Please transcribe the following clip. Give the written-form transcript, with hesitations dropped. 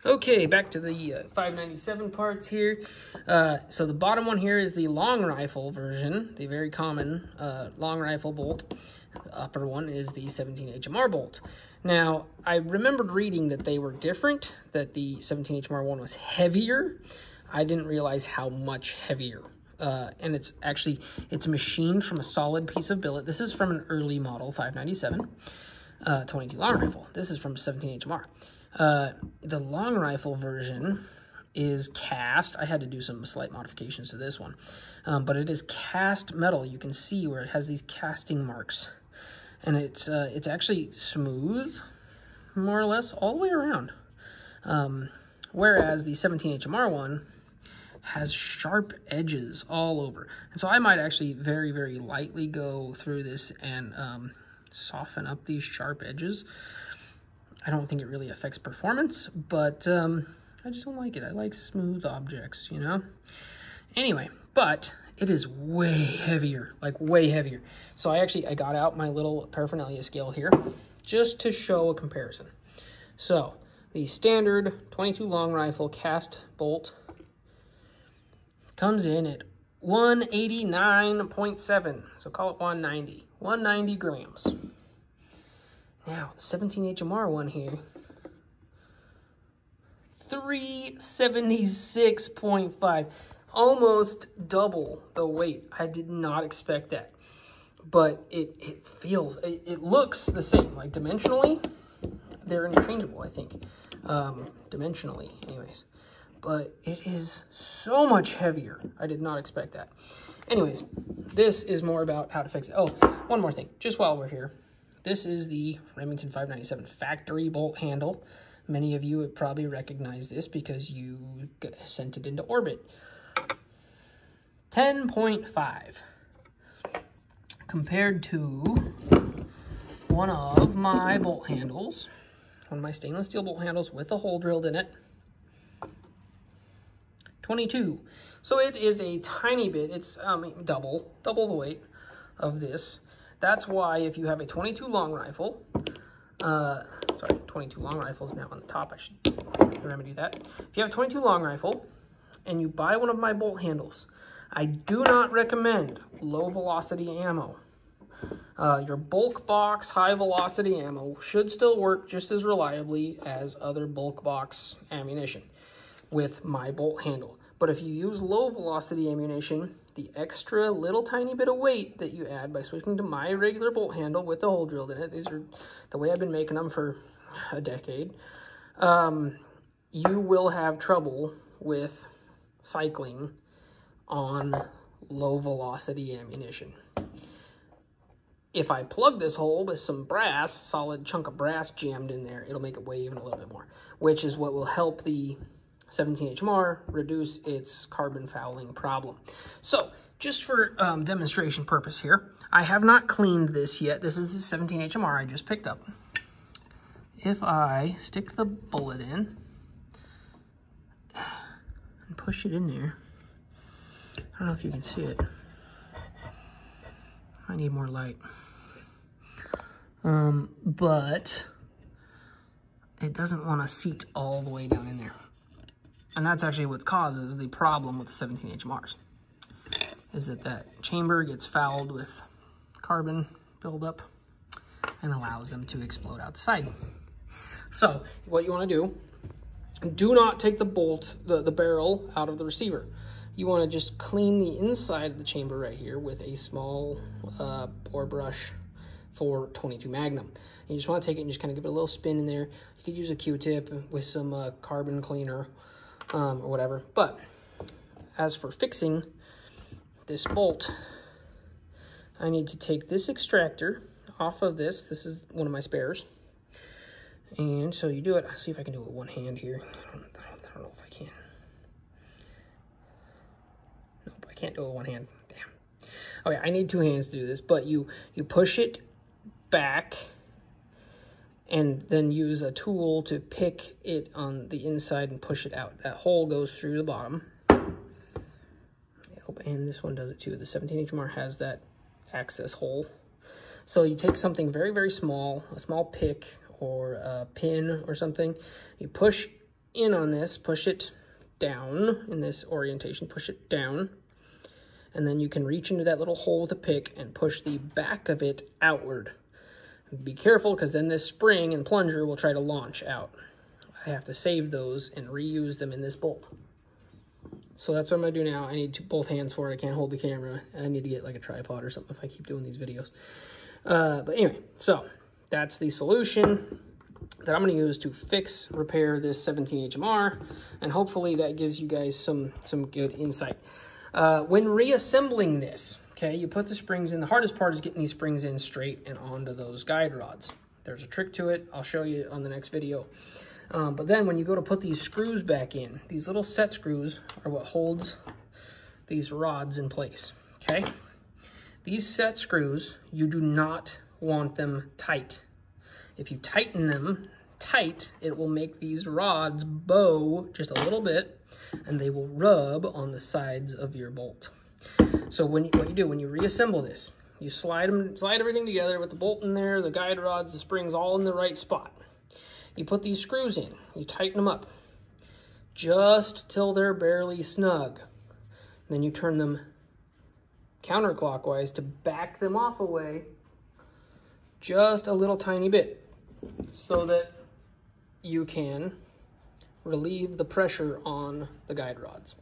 Okay, back to the 597 parts here. So the bottom one here is the long rifle version, the very common long rifle bolt. The upper one is the 17 HMR bolt. Now, I remembered reading that they were different, that the 17 HMR one was heavier. I didn't realize how much heavier. And it's machined from a solid piece of billet. This is from an early model 597 22 long rifle. This is from 17 HMR. The long rifle version is cast. I had to do some slight modifications to this one, but it is cast metal. You can see where it has these casting marks, and it's actually smooth, more or less, all the way around. Whereas the 17 HMR one has sharp edges all over, and so I might actually very, very lightly go through this and soften up these sharp edges. I don't think it really affects performance, but I just don't like it. I like smooth objects, you know? Anyway, but it is way heavier, like way heavier. So I got out my little paraphernalia scale here just to show a comparison. So the standard 22 long rifle cast bolt comes in at 189.7, so call it 190 grams. Now, the 17 HMR one here, 376.5, almost double the weight. I did not expect that, but it looks the same, like dimensionally, they're interchangeable, I think, dimensionally anyways, but it is so much heavier. I did not expect that. Anyways, this is more about how to fix it. Oh, one more thing, just while we're here. This is the Remington 597 factory bolt handle. Many of you would probably recognize this because you sent it into orbit. 10.5 compared to one of my bolt handles, one of my stainless steel bolt handles with a hole drilled in it, 22. So it is a tiny bit, it's double the weight of this. That's why if you have a 22 long rifle, 22 long rifles now on the top, I should remedy that. If you have a 22 long rifle and you buy one of my bolt handles, I do not recommend low velocity ammo. Your bulk box high velocity ammo should still work just as reliably as other bulk box ammunition with my bolt handle. But if you use low velocity ammunition, the extra little tiny bit of weight that you add by switching to my regular bolt handle with the hole drilled in it, these are the way I've been making them for a decade, you will have trouble with cycling on low velocity ammunition. If I plug this hole with some brass, solid chunk of brass jammed in there, it'll make it weigh even a little bit more, which is what will help the 17 HMR reduce its carbon fouling problem. So just for demonstration purpose here, I have not cleaned this yet. This is the 17 HMR I just picked up. If I stick the bullet in and push it in there, I don't know if you can see it. I need more light. But it doesn't want to seat all the way down in there. And that's actually what causes the problem with the 17 HMRs, is that chamber gets fouled with carbon buildup and allows them to explode outside. So what you want to do not take the bolt, the barrel out of the receiver. You want to just clean the inside of the chamber right here with a small bore brush for 22 Magnum. And you just want to take it and just kind of give it a little spin in there. You could use a Q-tip with some carbon cleaner or whatever. But as for fixing this bolt, I need to take this extractor off of this. This is one of my spares. And so you do it. I'll see if I can do it with one hand here. I don't know if I can. Nope, I can't do it with one hand. Damn. Okay, I need two hands to do this, but you push it back and then use a tool to pick it on the inside and push it out. That hole goes through the bottom. And this one does it too. The 17 HMR has that access hole. So you take something very, very small, a small pick or a pin or something, you push in on this, push it down in this orientation, push it down, and then you can reach into that little hole with a pick and push the back of it outward. Be careful, because then this spring and plunger will try to launch out. I have to save those and reuse them in this bolt. So that's what I'm going to do now. I need both hands for it. I can't hold the camera. I need to get like a tripod or something if I keep doing these videos. But anyway, so that's the solution that I'm going to use to repair this 17 HMR, and hopefully that gives you guys some good insight. When reassembling this, okay, you put the springs in. The hardest part is getting these springs in straight and onto those guide rods. There's a trick to it. I'll show you on the next video. But then when you go to put these screws back in, these little set screws are what holds these rods in place, okay? These set screws, you do not want them tight. If you tighten them tight, it will make these rods bow just a little bit, and they will rub on the sides of your bolt. So what you do when you reassemble this, you slide everything together with the bolt in there, the guide rods, the springs all in the right spot. You put these screws in, you tighten them up just till they're barely snug. Then you turn them counterclockwise to back them off away just a little tiny bit so that you can relieve the pressure on the guide rods.